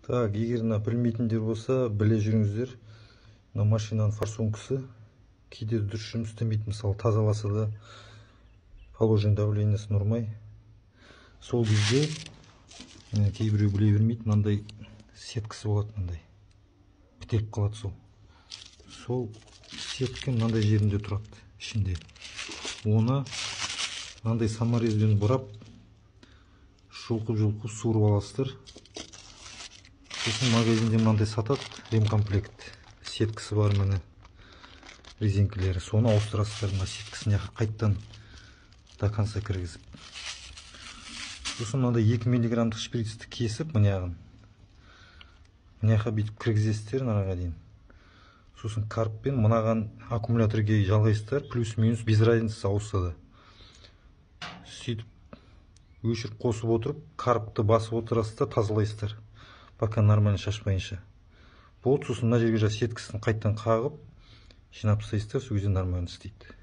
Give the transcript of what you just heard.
Так, егер мына білмейтіндер болса, біле жүріңіздер. Мына машинаның форсункасы кейде дұрыс жұмыс істемейді. Мысалы, тазаласа да положение давлениесін ұрмай. Сол кезде кейбіреу біле бермейді, мынандай сеткасы болады, мынандай бітеліп қалады сол. Сол сетка мынандай жерінде тұрады, ішінде. Оны мынандай саморезбен бұрап, жұлқып суырып аласыздар. Сосын магазинде мынандай сатады, ремкомплект. Сеткасы бар міне, резинкілері. Соны ауыстырасыздар, мына сеткасына қайттан до конца кіргізіп. Сосын мынандай 2 миллиграммдық шприцті кесіп, мынаяғын бүйтіп кіргізесіздер нараға дейін. Сосын карппен мынаған аккумуляторге жалғайсыздар, плюс-минус без разницы ауысса да. Сөйтіп өшіріп қосып отырып, карпты басып отырасыздар, тазалайсыздар, пока нормально шашпайынша. Болды, сосын мына жерге сеткасын қайттан қағып, жинап тастайсыздар, сол кезде нормально істейді.